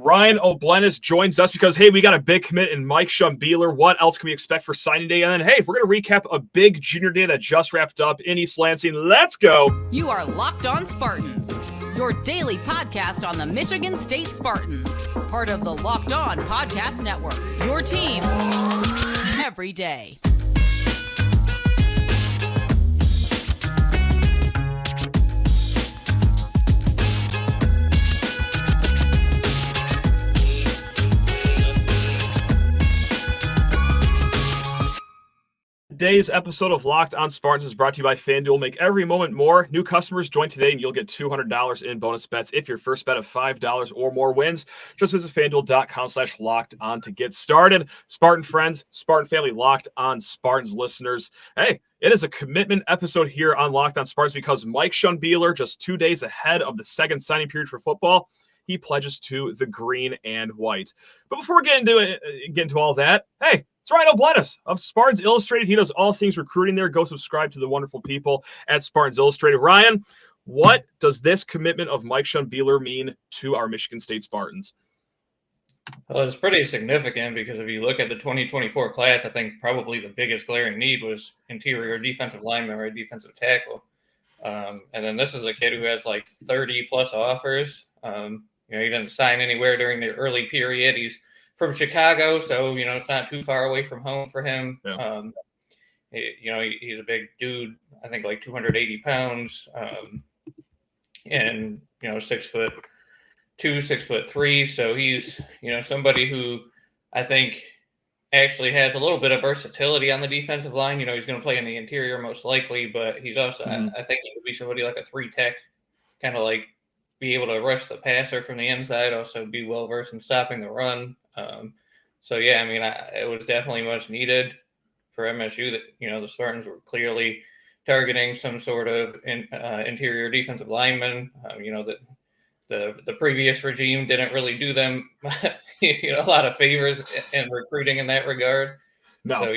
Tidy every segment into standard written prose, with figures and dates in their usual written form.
Ryan O'Bleness joins us because, hey, we got a big commit in Mikeshun Beeler. What else can we expect for signing day? And then, hey, we're going to recap a big junior day that just wrapped up in East Lansing. Let's go. You are Locked On Spartans, your daily podcast on the Michigan State Spartans, part of the Locked On Podcast Network, your team every day. Today's episode of Locked On Spartans is brought to you by FanDuel. Make every moment more. New customers join today and you'll get $200 in bonus bets if your first bet of $5 or more wins. Just visit FanDuel.com/locked on to get started. Spartan friends, Spartan family, Locked On Spartans listeners. Hey, it is a commitment episode here on Locked On Spartans because Mikeshun Beeler, just 2 days ahead of the second signing period for football, he pledges to the green and white. But before we get into all that, hey, it's Ryan O'Bleness of Spartans Illustrated. He does all things recruiting there. Go subscribe to the wonderful people at Spartans Illustrated. Ryan, what does this commitment of Mikeshun Beeler mean to our Michigan State Spartans? Well, it's pretty significant because if you look at the 2024 class, I think probably the biggest glaring need was interior defensive lineman or defensive tackle. And then this is a kid who has like 30 plus offers. He didn't sign anywhere during the early period. He's from Chicago, so, it's not too far away from home for him. Yeah. He's a big dude, I think like 280 pounds, and, 6'2", 6'3". So he's, somebody who I think actually has a little bit of versatility on the defensive line. He's going to play in the interior most likely, but he's also, I think he could be somebody like a 3-tech, kind of like be able to rush the passer from the inside, also be well-versed in stopping the run. It was definitely much needed for MSU that, the Spartans were clearly targeting some sort of interior defensive lineman. The previous regime didn't really do them, a lot of favors in recruiting in that regard. No. So,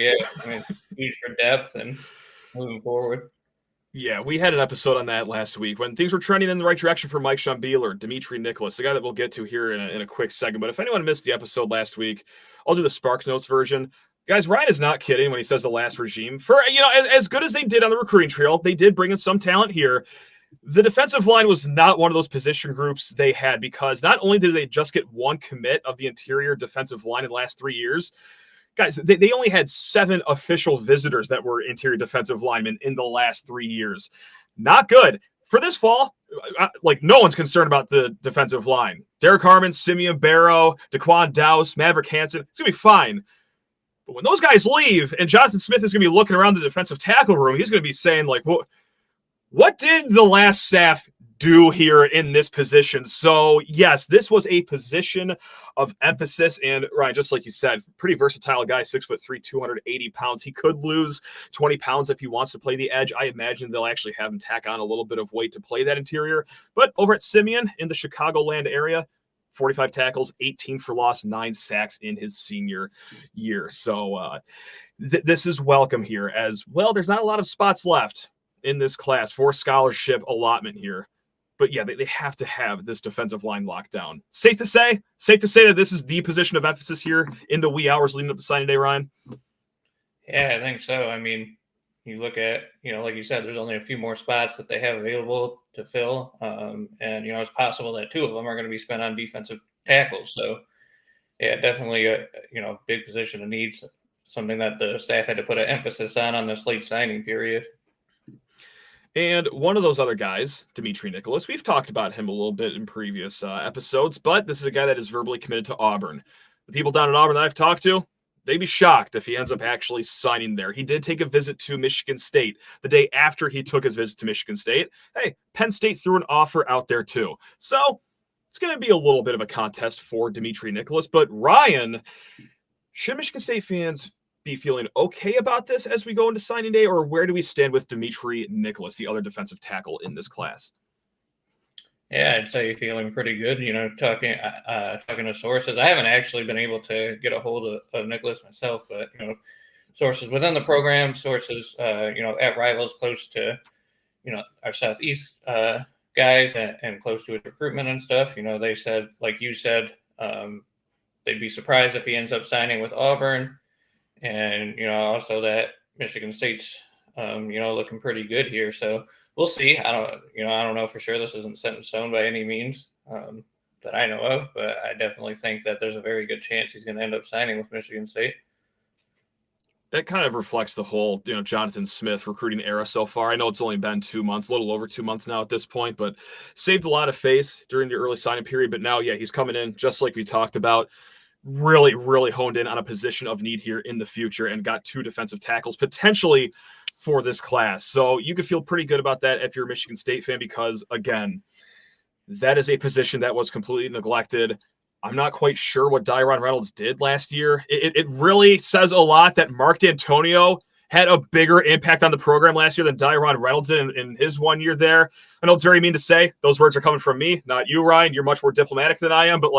huge for depth and moving forward. Yeah, we had an episode on that last week when things were trending in the right direction for Mikeshun Beeler, Dimitry Nicolas, the guy that we'll get to here in a quick second. But if anyone missed the episode last week, I'll do the Spark Notes version. Guys, Ryan is not kidding when he says the last regime. For as good as they did on the recruiting trail, they did bring in some talent here. The defensive line was not one of those position groups they had because not only did they just get one commit of the interior defensive line in the last 3 years, guys, they only had 7 official visitors that were interior defensive linemen in the last 3 years. Not good. For this fall, no one's concerned about the defensive line. Derek Harmon, Simeon Barrow, Daquan Dowse, Maverick Hansen, it's going to be fine. But when those guys leave and Jonathan Smith is going to be looking around the defensive tackle room, he's going to be saying, what did the last staff do here in this position? So yes, this was a position of emphasis, and Ryan, just like you said, pretty versatile guy, 6'3", 280 pounds. He could lose 20 pounds if he wants to play the edge. I imagine they'll actually have him tack on a little bit of weight to play that interior. But over at Simeon in the Chicagoland area, 45 tackles, 18 for loss, 9 sacks in his senior year. So this is welcome here as well. There's not a lot of spots left in this class for scholarship allotment here. But yeah, they have to have this defensive line locked down. Safe to say that this is the position of emphasis here in the wee hours leading up to signing day, Ryan? Yeah, I think so. You look at, like you said, there's only a few more spots that they have available to fill. And it's possible that 2 of them are going to be spent on defensive tackles. So, yeah, definitely a big position of needs, something that the staff had to put an emphasis on this late signing period. And one of those other guys, Dimitry Nicolas, we've talked about him a little bit in previous episodes, but this is a guy that is verbally committed to Auburn. The people down at Auburn that I've talked to, they'd be shocked if he ends up actually signing there. He did take a visit to Michigan State the day after he took his visit to Michigan State. Hey, Penn State threw an offer out there too. So it's going to be a little bit of a contest for Dimitry Nicolas. But Ryan, should Michigan State fans be feeling okay about this as we go into signing day, or where do we stand with Dimitry Nicolas, the other defensive tackle in this class? Yeah, I'd say feeling pretty good. Talking to sources. I haven't actually been able to get a hold of Nicholas myself, but sources within the program, sources at rivals close to our Southeast guys and close to his recruitment and stuff. They said, like you said, They'd be surprised if he ends up signing with Auburn. And, also that Michigan State's, looking pretty good here. So we'll see. I don't know for sure. This isn't set in stone by any means that I know of, but I definitely think that there's a very good chance he's going to end up signing with Michigan State. That kind of reflects the whole, Jonathan Smith recruiting era so far. I know it's only been 2 months, a little over 2 months now at this point, but saved a lot of face during the early signing period. But now, he's coming in just like we talked about. Really, really honed in on a position of need here in the future and got 2 defensive tackles potentially for this class. So you could feel pretty good about that if you're a Michigan State fan because, again, that is a position that was completely neglected. I'm not quite sure what Dyron Reynolds did last year. It really says a lot that Mark D'Antonio had a bigger impact on the program last year than Dyron Reynolds did in his 1 year there. I know it's very mean to say. Those words are coming from me, not you, Ryan. You're much more diplomatic than I am, but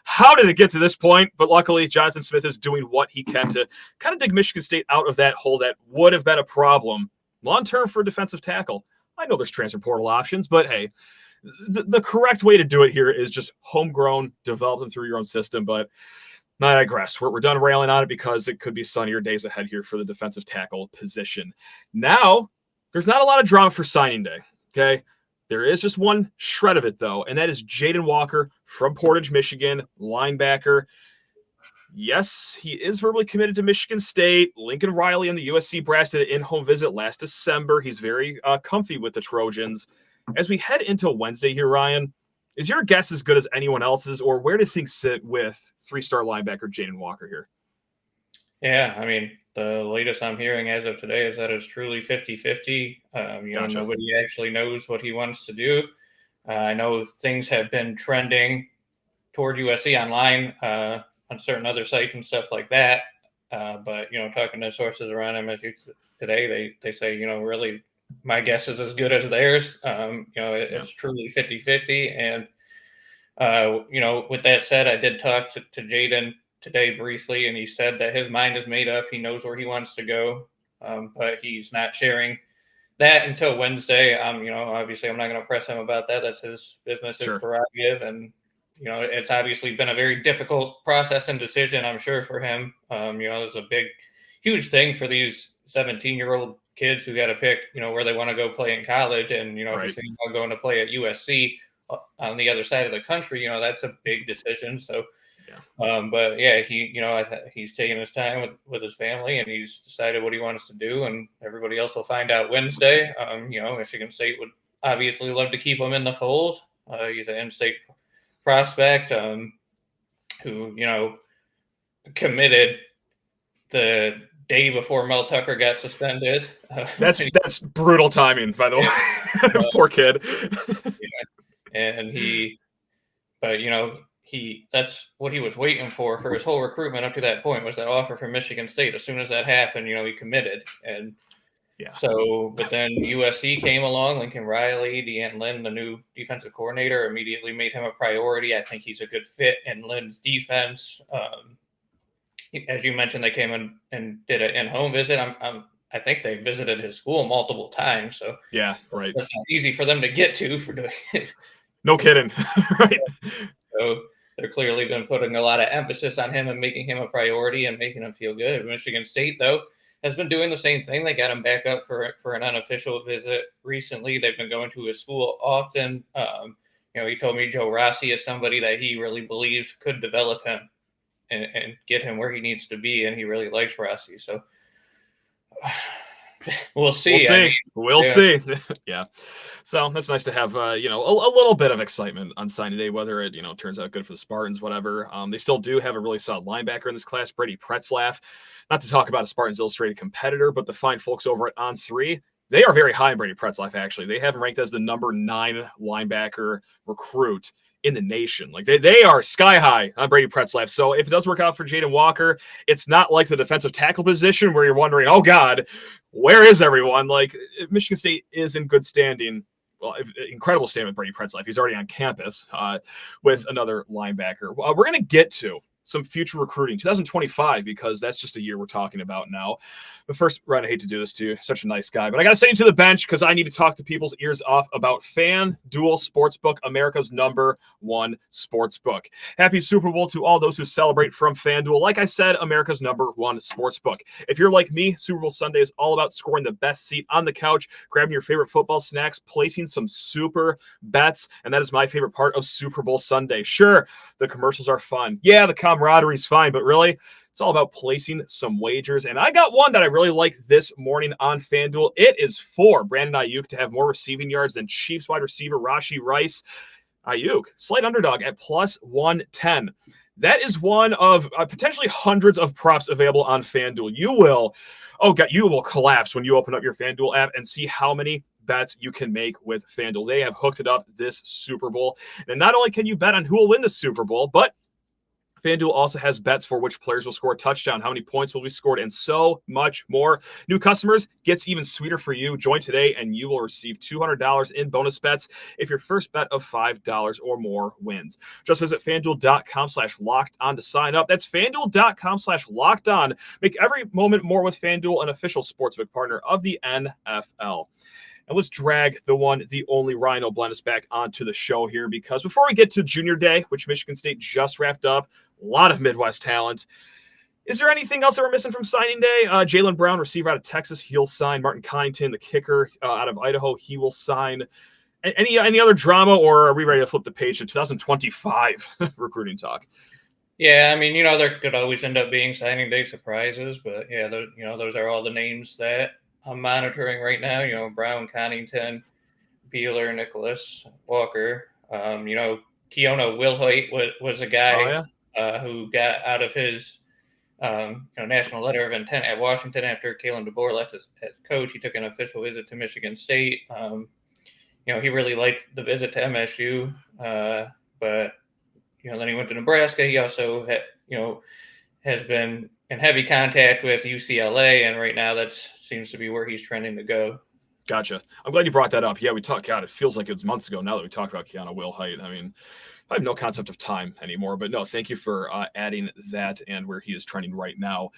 how did it get to this point? But luckily, Jonathan Smith is doing what he can to kind of dig Michigan State out of that hole that would have been a problem long-term for defensive tackle. I know there's transfer portal options, but hey, the correct way to do it here is just homegrown, develop them through your own system. But I digress. We're done railing on it because it could be sunnier days ahead here for the defensive tackle position. Now, there's not a lot of drama for signing day, okay? There is just one shred of it, though, and that is Jaden Walker from Portage, Michigan, linebacker. Yes, he is verbally committed to Michigan State. Lincoln Riley and the USC brass did an in-home visit last December. He's very comfy with the Trojans. As we head into Wednesday here, Ryan, is your guess as good as anyone else's, or where do things sit with 3-star linebacker Jaden Walker here? Yeah, I mean, the latest I'm hearing as of today is that it's truly 50-50. Gotcha. Nobody actually knows what he wants to do. I know things have been trending toward USC online on certain other sites and stuff like that. But, talking to sources around MSU today, they say, really my guess is as good as theirs. It's truly 50-50. And, with that said, I did talk to Jadyn today briefly, and he said that his mind is made up. He knows where he wants to go, but he's not sharing that until Wednesday. Obviously I'm not going to press him about that. That's his business, his prerogative. And, it's obviously been a very difficult process and decision, I'm sure, for him. It's a huge thing for these 17-year-old kids who got to pick, where they want to go play in college. And, if you're thinking about going to play at USC on the other side of the country, that's a big decision. So, but yeah, he's taking his time with his family, and he's decided what he wants to do, and everybody else will find out Wednesday. Michigan State would obviously love to keep him in the fold. He's an in-state prospect who, committed the day before Mel Tucker got suspended. That's brutal timing, by the way. Poor kid. And that's what he was waiting for his whole recruitment up to that point, was that offer from Michigan State. As soon as that happened, he committed. And so, but then USC came along, Lincoln Riley, Deanne Lynn, the new defensive coordinator, immediately made him a priority. I think he's a good fit in Lynn's defense. As you mentioned, they came in and did an in-home visit. I think they visited his school multiple times. So yeah, right. That's not easy for them to get to for doing it. No kidding. Right. So they're clearly been putting a lot of emphasis on him and making him a priority and making him feel good. Michigan State, though, has been doing the same thing. They got him back up for an unofficial visit recently. They've been going to his school often. He told me Joe Rossi is somebody that he really believes could develop him and get him where he needs to be, and he really likes Rossi. So we'll see. We'll see. Yeah. So that's nice to have, a little bit of excitement on signing day, whether it, turns out good for the Spartans, whatever. They still do have a really solid linebacker in this class, Brady Pretzlaff. Not to talk about a Spartans Illustrated competitor, but the fine folks over at On3, they are very high in Brady Pretzlaff, actually. They have him ranked as the number 9 linebacker recruit in the nation. Like they are sky high on Brady Pretzlaff. So if it does work out for Jaden Walker, it's not like the defensive tackle position where you're wondering, oh God, where is everyone? Like Michigan State is in good standing. Well, incredible standing with Brady Pretzlaff. He's already on campus with another linebacker. We're going to get to some future recruiting, 2025, because that's just a year we're talking about now. But first, Ryan, I hate to do this to you. Such a nice guy. But I got to send you to the bench because I need to talk to people's ears off about FanDuel Sportsbook, America's #1 sportsbook. Happy Super Bowl to all those who celebrate from FanDuel. Like I said, America's #1 sportsbook. If you're like me, Super Bowl Sunday is all about scoring the best seat on the couch, grabbing your favorite football snacks, placing some super bets, and that is my favorite part of Super Bowl Sunday. Sure, the commercials are fun. Yeah, the camaraderie is fine, but really, it's all about placing some wagers. And I got one that I really like this morning on FanDuel. It is for Brandon Ayuk to have more receiving yards than Chiefs wide receiver Rashee Rice. Ayuk, slight underdog at +110. That is one of potentially hundreds of props available on FanDuel. You will collapse when you open up your FanDuel app and see how many bets you can make with FanDuel. They have hooked it up this Super Bowl. And not only can you bet on who will win the Super Bowl, but FanDuel also has bets for which players will score a touchdown, how many points will be scored, and so much more. New customers gets even sweeter for you. Join today, and you will receive $200 in bonus bets if your first bet of $5 or more wins. Just visit FanDuel.com/locked-on to sign up. That's FanDuel.com/locked-on. Make every moment more with FanDuel, an official sportsbook partner of the NFL. And let's drag the one, the only Ryan O'Bleness back onto the show here, because before we get to Junior Day, which Michigan State just wrapped up, a lot of Midwest talent. Is there anything else that we're missing from signing day? Jaylen Brown, receiver out of Texas, he'll sign. Martin Connington, the kicker out of Idaho, he will sign. Any other drama, or are we ready to flip the page to 2025 recruiting talk? Yeah, I mean, there could always end up being signing day surprises, but yeah, those are all the names that I'm monitoring right now. Brown, Connington, Beeler, Nicholas, Walker. Keona Wilhite was a guy who got out of his national letter of intent at Washington after Kalen DeBoer left as coach. He took an official visit to Michigan State. He really liked the visit to MSU, but then he went to Nebraska. He also has been in heavy contact with UCLA, and right now that seems to be where he's trending to go. Gotcha. I'm glad you brought that up. Yeah, we talked. God, it feels like it's months ago now that we talked about Keona Wilhite. I mean, I have no concept of time anymore, but no, thank you for adding that and where he is trending right now.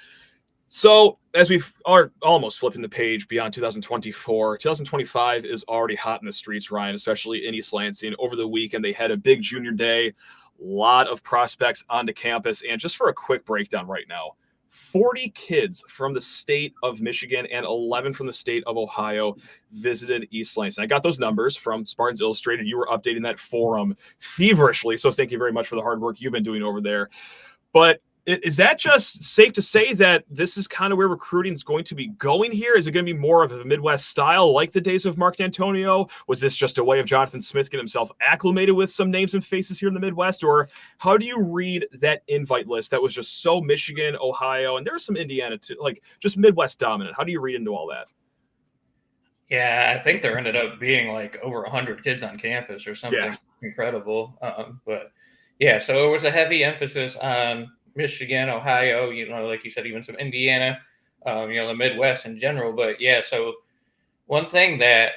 So as we are almost flipping the page beyond 2024, 2025 is already hot in the streets, Ryan, especially in East Lansing. Over the weekend, they had a big junior day, a lot of prospects onto campus. And just for a quick breakdown right now, 40 kids from the state of Michigan and 11 from the state of Ohio visited East Lansing. I got those numbers from Spartans Illustrated. You were updating that forum feverishly, so thank you very much for the hard work you've been doing over there. But is that just safe to say that this is kind of where recruiting is going to be going here? Is it going to be more of a Midwest style like the days of Mark D'Antonio? Was this just a way of Jonathan Smith getting himself acclimated with some names and faces here in the Midwest? Or how do you read that invite list that was just so Michigan, Ohio, and there's some Indiana too, like just Midwest dominant? How do you read into all that? Yeah, I think there ended up being like over 100 kids on campus or something incredible. But yeah, so it was a heavy emphasis on Michigan, Ohio, like you said, even some Indiana, the Midwest in general. But yeah, so one thing that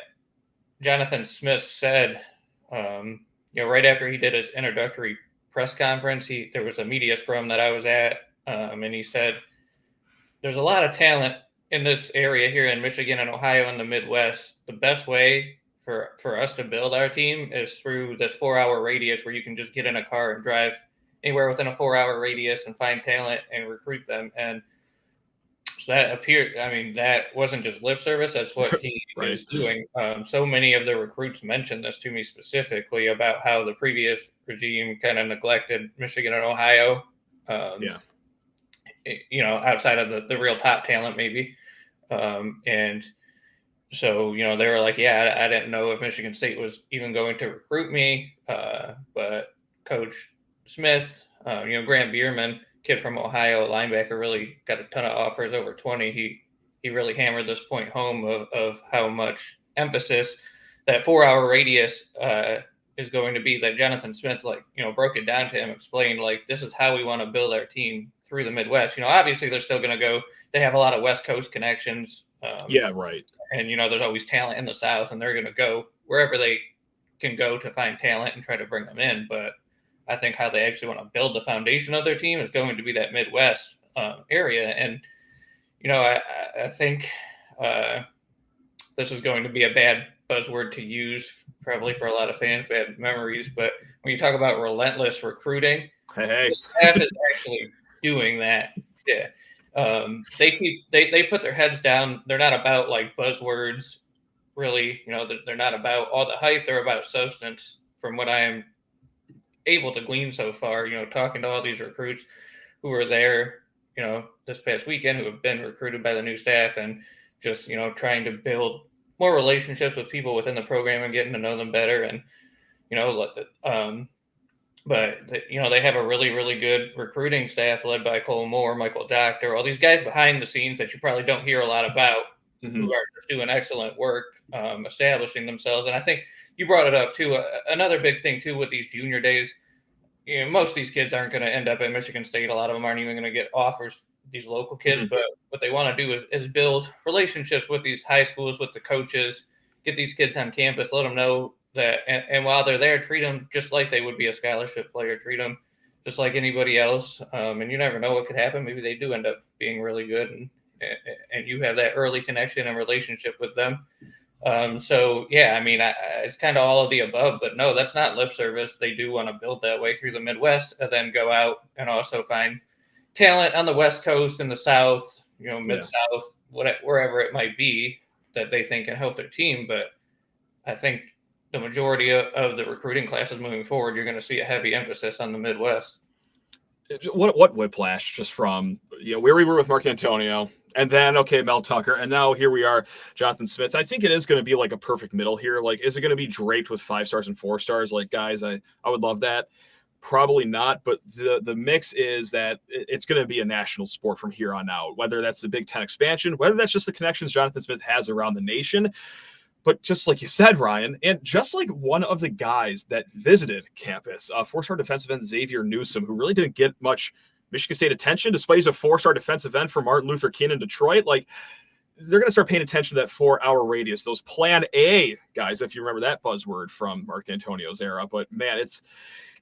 Jonathan Smith said, right after he did his introductory press conference, there was a media scrum that I was at, and he said, there's a lot of talent in this area here in Michigan and Ohio and the Midwest. The best way for us to build our team is through this 4-hour radius where you can just get in a car and drive anywhere within a 4-hour radius and find talent and recruit them. And so that wasn't just lip service. That's what he is doing. So many of the recruits mentioned this to me specifically about how the previous regime kind of neglected Michigan and Ohio. Outside of the real top talent maybe. And so, they were like, yeah, I didn't know if Michigan State was even going to recruit me. But Coach Smith, Grant Bierman, kid from Ohio, linebacker, really got a ton of offers over 20. He really hammered this point home of how much emphasis that 4-hour radius is going to be, that Jonathan Smith, broke it down to him, explained, this is how we want to build our team through the Midwest. Obviously they're still going to go, they have a lot of West Coast connections. And, there's always talent in the South, and they're going to go wherever they can go to find talent and try to bring them in. But I think how they actually want to build the foundation of their team is going to be that Midwest area. And, I think this is going to be a bad buzzword to use probably for a lot of fans, bad memories. But when you talk about relentless recruiting, Hey. the staff is actually doing that. Yeah. They put their heads down. They're not about like buzzwords, really. They're not about all the hype. They're about substance. From what I am able to glean so far, talking to all these recruits who were there, this past weekend, who have been recruited by the new staff, and just trying to build more relationships with people within the program and getting to know them better. And but they have a really, really good recruiting staff led by Cole Moore, Michael Doctor, all these guys behind the scenes that you probably don't hear a lot about, who are just doing excellent work, establishing themselves. And I think you brought it up too. Another big thing too with these junior days, most of these kids aren't going to end up at Michigan State. A lot of them aren't even going to get offers, these local kids. But what they want to do is build relationships with these high schools, with the coaches, get these kids on campus, let them know that, and while they're there, treat them just like they would be a scholarship player, treat them just like anybody else. And you never know what could happen. Maybe they do end up being really good, and you have that early connection and relationship with them. So yeah, I mean, it's kind of all of the above, but no, that's not lip service. They do want to build that way through the Midwest, and then go out and also find talent on the West Coast and the South, Mid-South, wherever it might be, that they think can help their team. But I think the majority of the recruiting classes moving forward, you're going to see a heavy emphasis on the Midwest. What whiplash just from where we were with Mark Antonio, and then Mel Tucker, and now here we are, Jonathan Smith. I think it is going to be like a perfect middle here. Like, is it going to be draped with 5 stars and 4 stars? Like, guys, I would love that. Probably not, but the mix is that it's going to be a national sport from here on out, whether that's the Big Ten expansion, whether that's just the connections Jonathan Smith has around the nation. But just like you said, Ryan, and just like one of the guys that visited campus, 4-star defensive end Xavier Newsom, who really didn't get much Michigan State attention, despite he's a 4-star defensive end for Martin Luther King in Detroit. Like, they're going to start paying attention to that 4-hour radius, those Plan A guys, if you remember that buzzword from Mark D'Antonio's era. But man, it's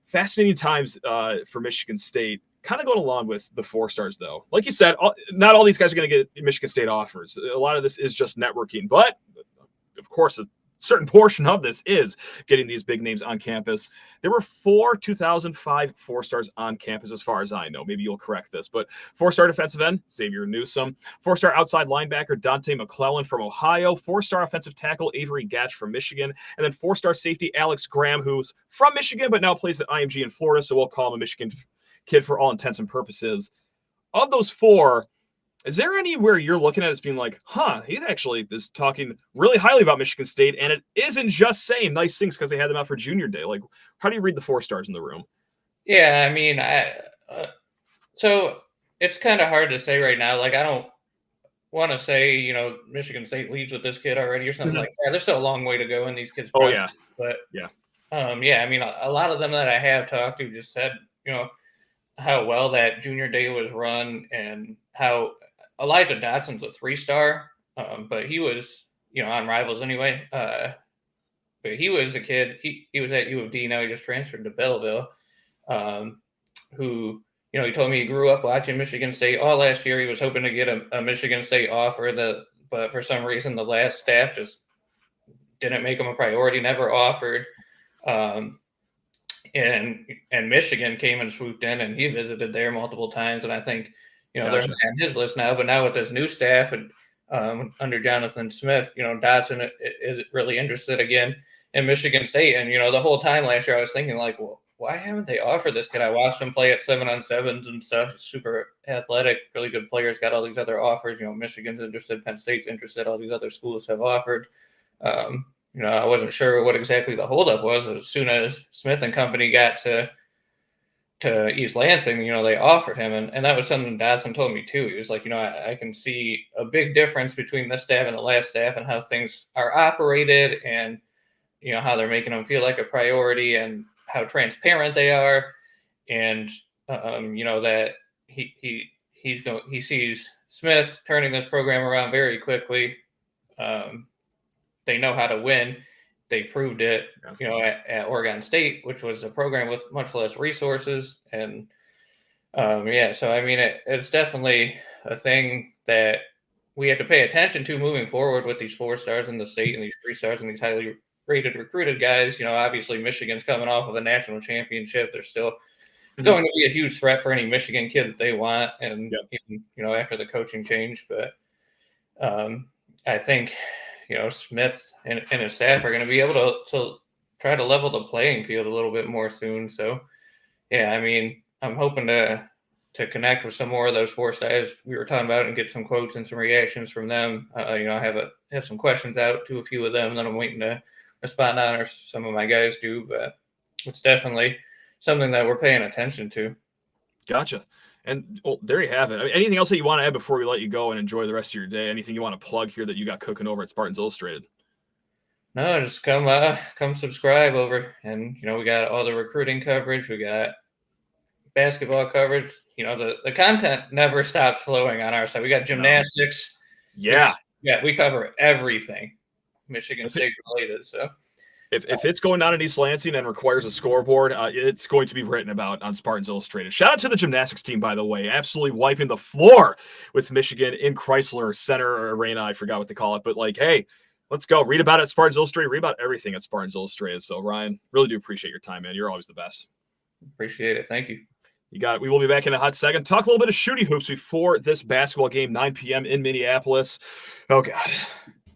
fascinating times for Michigan State. Kind of going along with the 4 stars, though. Like you said, not all these guys are going to get Michigan State offers. A lot of this is just networking, but of course, a certain portion of this is getting these big names on campus. There were 4 2005 4-stars on campus, as far as I know. Maybe you'll correct this, but 4-star defensive end Xavier Newsom, 4-star outside linebacker Dante McClellan from Ohio, 4-star offensive tackle Avery Gatch from Michigan, and then 4-star safety Alex Graham, who's from Michigan but now plays at IMG in Florida, so we'll call him a Michigan kid for all intents and purposes. Of those 4, is there anywhere you're looking at as being like, he actually is talking really highly about Michigan State, and it isn't just saying nice things because they had them out for junior day? Like, how do you read the 4 stars in the room? Yeah, I mean, so it's kind of hard to say right now. Like, I don't want to say, Michigan State leads with this kid already or something like that. There's still a long way to go in these kids' yeah. But yeah. I mean, a lot of them that I have talked to just said, how well that junior day was run, and how Elijah Dotson's a 3-star, but he was, on Rivals anyway. But he was a kid. He was at U of D. Now he just transferred to Belleville. Who, he told me he grew up watching Michigan State. All last year he was hoping to get a Michigan State offer. But for some reason the last staff just didn't make him a priority. Never offered. And Michigan came and swooped in, and he visited there multiple times. And I think, they're on his list now. But now with this new staff and under Jonathan Smith, Dotson is really interested again in Michigan State. And, the whole time last year I was thinking, like, well, why haven't they offered this kid? I watched him play at 7-on-7s and stuff. Super athletic, really good players, got all these other offers. Michigan's interested, Penn State's interested, all these other schools have offered. I wasn't sure what exactly the holdup was. As soon as Smith and company got to East Lansing, they offered him. And that was something Dotson told me too. He was like, I can see a big difference between this staff and the last staff, and how things are operated, and, how they're making them feel like a priority, and how transparent they are. And, that he sees Smith turning this program around very quickly. They know how to win. they proved it, at Oregon State, which was a program with much less resources. And so I mean, it's definitely a thing that we have to pay attention to moving forward with these 4 stars in the state and these 3 stars and these highly rated recruited guys. Obviously Michigan's coming off of a national championship. They're still going to be a huge threat for any Michigan kid that they want. And, even, after the coaching change, but I think, Smith and his staff are going to be able to try to level the playing field a little bit more soon. So, yeah, I mean, I'm hoping to connect with some more of those 4 stars we were talking about and get some quotes and some reactions from them. I have some questions out to a few of them that I'm waiting to respond on, or some of my guys do, but it's definitely something that we're paying attention to. Gotcha. And there you have it. I mean, anything else that you want to add before we let you go and enjoy the rest of your day? Anything you want to plug here that you got cooking over at Spartans Illustrated? No, just come subscribe over. And, we got all the recruiting coverage. We got basketball coverage. The content never stops flowing on our side. We got gymnastics. Yeah. We cover everything Michigan State related. So if it's going on in East Lansing and requires a scoreboard, it's going to be written about on Spartans Illustrated. Shout out to the gymnastics team, by the way, absolutely wiping the floor with Michigan in Chrysler Center Arena. I forgot what they call it, but hey, let's go. Read about it at Spartans Illustrated. Read about everything at Spartans Illustrated. So Ryan, really do appreciate your time, man. You're always the best. Appreciate it. Thank you. You got it. We will be back in a hot second. Talk a little bit of shooty hoops before this basketball game, 9 p.m. in Minneapolis. Oh, God.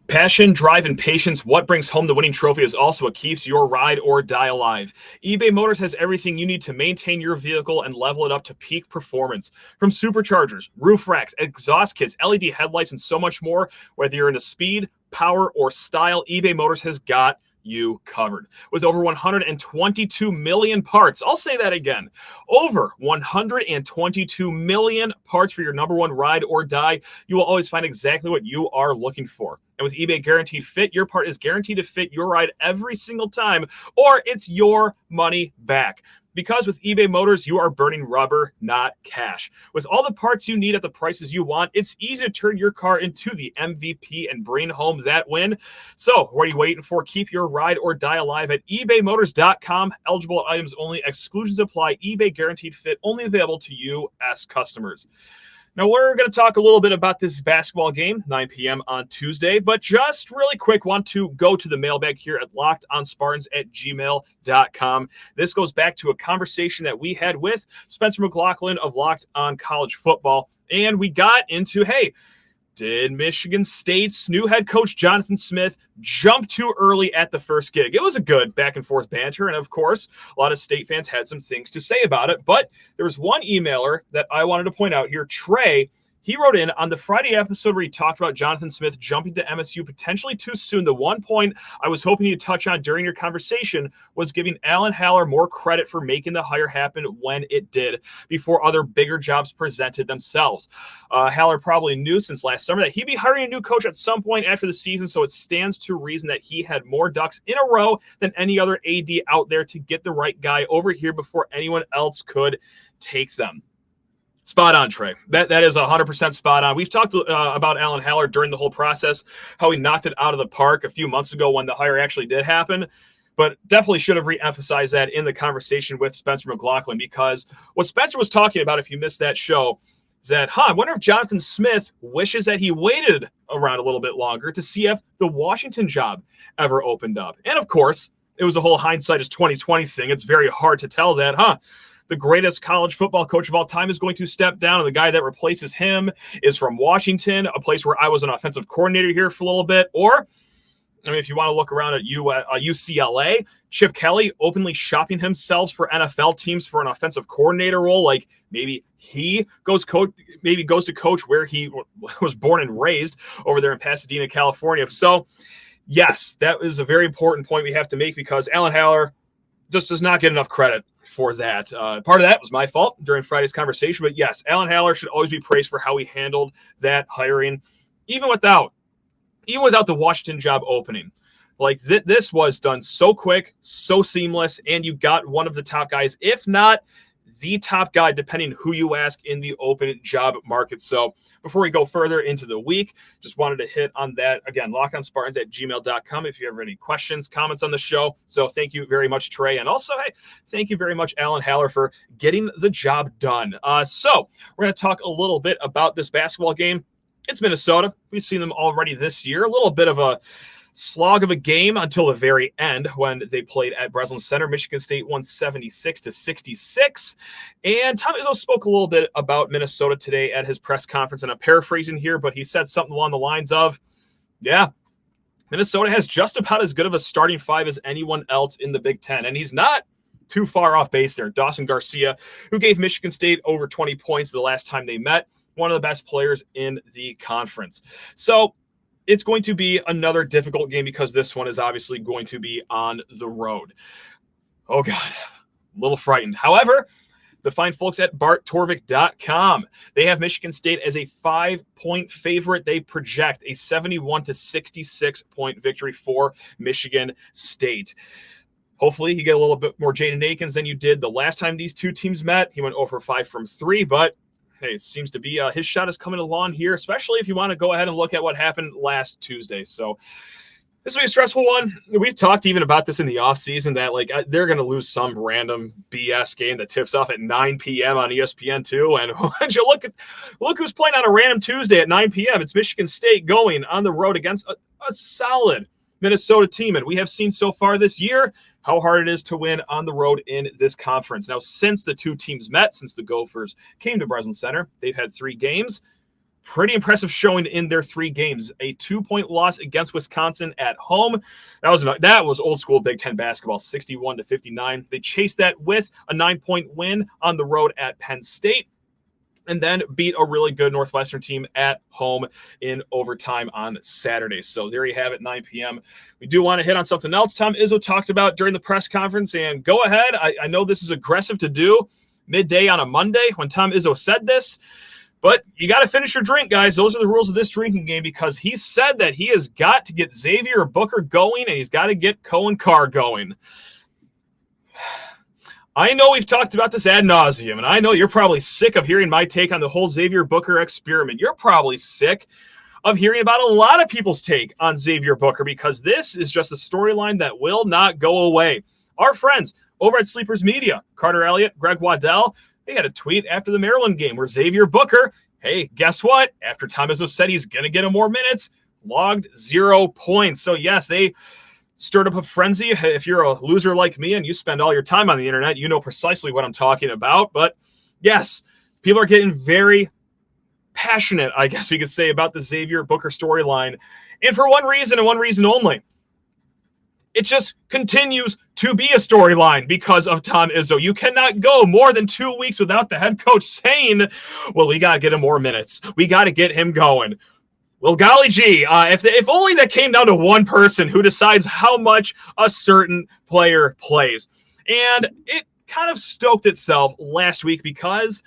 Passion, drive, and patience. What brings home the winning trophy is also what keeps your ride or die alive. eBay Motors has everything you need to maintain your vehicle and level it up to peak performance. From superchargers, roof racks, exhaust kits, LED headlights, and so much more. Whether you're into speed, power, or style, eBay Motors has got you covered. With over 122 million parts. I'll say that again. Over 122 million parts for your number one ride or die. You will always find exactly what you are looking for. And with eBay Guaranteed Fit, your part is guaranteed to fit your ride every single time, or it's your money back. Because with eBay Motors, you are burning rubber, not cash. With all the parts you need at the prices you want, it's easy to turn your car into the MVP and bring home that win. So what are you waiting for? Keep your ride or die alive at ebaymotors.com. Eligible items only. Exclusions apply. eBay Guaranteed Fit only available to U.S. customers. Now, we're going to talk a little bit about this basketball game, 9 p.m. on Tuesday, but just really quick, want to go to the mailbag here at lockedonspartans@gmail.com. This goes back to a conversation that we had with Spencer McLaughlin of Locked On College Football, and we got into, hey, did Michigan State's new head coach Jonathan Smith jump too early at the first gig? It was a good back and forth banter, and of course, a lot of State fans had some things to say about it, but there was one emailer that I wanted to point out here, Trey. He wrote in on the Friday episode where he talked about Jonathan Smith jumping to MSU potentially too soon. The one point I was hoping you'd touch on during your conversation was giving Alan Haller more credit for making the hire happen when it did, before other bigger jobs presented themselves. Haller probably knew since last summer that he'd be hiring a new coach at some point after the season, so it stands to reason that he had more ducks in a row than any other AD out there to get the right guy over here before anyone else could take them. Spot on, Trey. That is 100% spot on. We've talked about Alan Haller during the whole process, how he knocked it out of the park a few months ago when the hire actually did happen, but definitely should have re-emphasized that in the conversation with Spencer McLaughlin, because what Spencer was talking about, if you missed that show, is that, I wonder if Jonathan Smith wishes that he waited around a little bit longer to see if the Washington job ever opened up. And of course, it was a whole hindsight is 2020 thing. It's very hard to tell that, the greatest college football coach of all time is going to step down, and the guy that replaces him is from Washington, a place where I was an offensive coordinator here for a little bit. Or, if you want to look around at UCLA, Chip Kelly openly shopping himself for NFL teams for an offensive coordinator role. Like maybe he goes to coach where he was born and raised over there in Pasadena, California. So, yes, that is a very important point we have to make, because Alan Haller just does not get enough credit for that. Part of that was my fault during Friday's conversation, but yes, Alan Haller should always be praised for how he handled that hiring, even without the Washington job opening. Like this was done so quick, so seamless, and you got one of the top guys, if not the top guy, depending who you ask, in the open job market. So before we go further into the week, just wanted to hit on that. Again, lockedonspartans@gmail.com if you have any questions, comments on the show. So thank you very much, Trey. And also, hey, thank you very much, Alan Haller, for getting the job done. So we're going to talk a little bit about this basketball game. It's Minnesota. We've seen them already this year. A little bit of a slog of a game until the very end when they played at Breslin Center. Michigan State won 76-66. And Tom Izzo spoke a little bit about Minnesota today at his press conference, and I'm paraphrasing here, but he said something along the lines of, yeah, Minnesota has just about as good of a starting five as anyone else in the Big Ten. And he's not too far off base there. Dawson Garcia, who gave Michigan State over 20 points the last time they met, one of the best players in the conference. So it's going to be another difficult game because this one is obviously going to be on the road. Oh, God, a little frightened. However, the fine folks at barttorvik.com, they have Michigan State as a 5-point favorite. They project a 71-66-point victory for Michigan State. Hopefully, you get a little bit more Jaden Akins than you did the last time these two teams met. He went 0 for 5 from 3, but hey, it seems to be his shot is coming along here, especially if you want to go ahead and look at what happened last Tuesday. So this will be a stressful one. We've talked even about this in the offseason that they're going to lose some random BS game that tips off at 9 p.m. on ESPN2. And when you look who's playing on a random Tuesday at 9 p.m., it's Michigan State going on the road against a solid Minnesota team. And we have seen so far this year how hard it is to win on the road in this conference. Now, since the two teams met, since the Gophers came to Breslin Center, they've had 3 games. Pretty impressive showing in their 3 games. A 2-point loss against Wisconsin at home. That was old school Big Ten basketball, 61-59. They chased that with a 9-point win on the road at Penn State, and then beat a really good Northwestern team at home in overtime on Saturday. So there you have it, 9 p.m. We do want to hit on something else Tom Izzo talked about during the press conference, and go ahead. I know this is aggressive to do midday on a Monday when Tom Izzo said this, but you got to finish your drink, guys. Those are the rules of this drinking game, because he said that he has got to get Xavier Booker going, and he's got to get Cohen Carr going. I know we've talked about this ad nauseum, and I know you're probably sick of hearing my take on the whole Xavier Booker experiment. You're probably sick of hearing about a lot of people's take on Xavier Booker, because this is just a storyline that will not go away. Our friends over at Sleepers Media, Carter Elliott, Greg Waddell, they had a tweet after the Maryland game where Xavier Booker, hey, guess what? After Tom Izzo said he's going to get him more minutes, logged 0 points. So, yes, they stirred up a frenzy. If you're a loser like me and you spend all your time on the internet, you know precisely what I'm talking about. But yes, people are getting very passionate, I guess we could say, about the Xavier Booker storyline. And for one reason and one reason only. It just continues to be a storyline because of Tom Izzo. You cannot go more than 2 weeks without the head coach saying, well, we got to get him more minutes. We got to get him going. Well, golly gee, if only that came down to one person who decides how much a certain player plays. And it kind of stoked itself last week because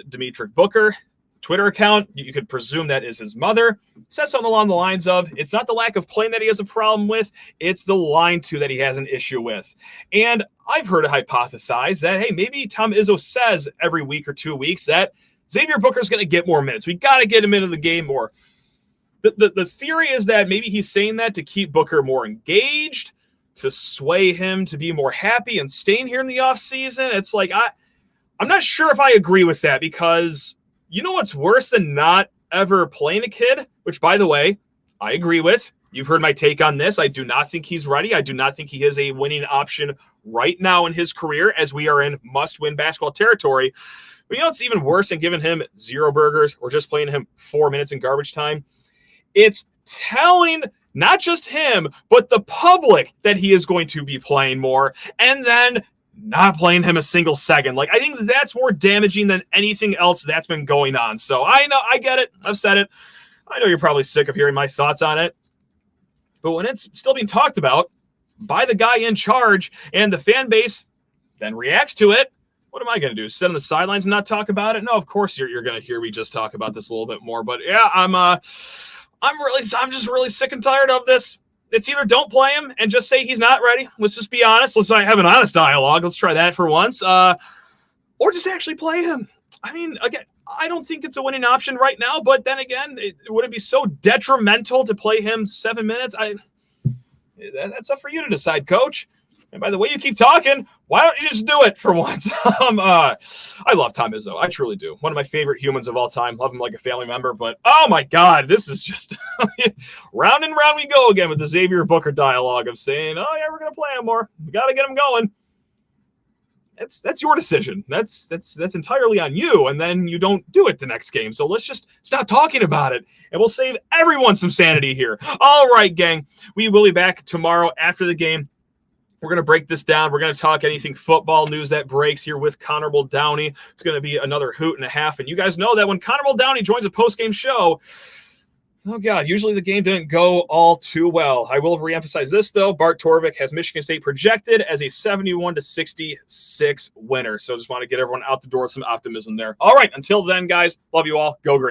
Dimitry Booker, Twitter account, you could presume that is his mother, said something along the lines of, it's not the lack of playing that he has a problem with, it's the line two that he has an issue with. And I've heard it hypothesized that, hey, maybe Tom Izzo says every week or 2 weeks that Xavier Booker's going to get more minutes. We got to get him into the game more. The theory is that maybe he's saying that to keep Booker more engaged, to sway him to be more happy and staying here in the offseason. It's like, I'm not sure if I agree with that, because you know what's worse than not ever playing a kid, which, by the way, I agree with. You've heard my take on this. I do not think he's ready. I do not think he is a winning option right now in his career, as we are in must-win basketball territory. But you know what's even worse than giving him 0 burgers or just playing him 4 minutes in garbage time? It's telling not just him, but the public that he is going to be playing more, and then not playing him a single second. Like, I think that's more damaging than anything else that's been going on. So I know, I get it. I've said it. I know you're probably sick of hearing my thoughts on it. But when it's still being talked about by the guy in charge and the fan base then reacts to it, what am I going to do? Sit on the sidelines and not talk about it? No, of course you're going to hear me just talk about this a little bit more. But yeah, I'm just really sick and tired of this. It's either don't play him and just say he's not ready. Let's just be honest. Let's have an honest dialogue. Let's try that for once. or just actually play him. I mean, again, I don't think it's a winning option right now, but then again, would it be so detrimental to play him 7 minutes? That's up for you to decide, Coach. And by the way you keep talking, why don't you just do it for once? I love Tom Izzo. I truly do. One of my favorite humans of all time. Love him like a family member. But, oh, my God, this is just round and round we go again with the Xavier Booker dialogue of saying, oh, yeah, we're going to play him more. We got to get him going. That's your decision. That's entirely on you, and then you don't do it the next game. So let's just stop talking about it, and we'll save everyone some sanity here. All right, gang. We will be back tomorrow after the game. We're going to break this down. We're going to talk anything football news that breaks here with Conorable Downey. It's going to be another hoot and a half, and you guys know that when Conorable Downey joins a post-game show, oh, God, usually the game didn't go all too well. I will reemphasize this, though. Bart Torvik has Michigan State projected as a 71-66 winner. So just want to get everyone out the door with some optimism there. All right, until then, guys, love you all. Go Green.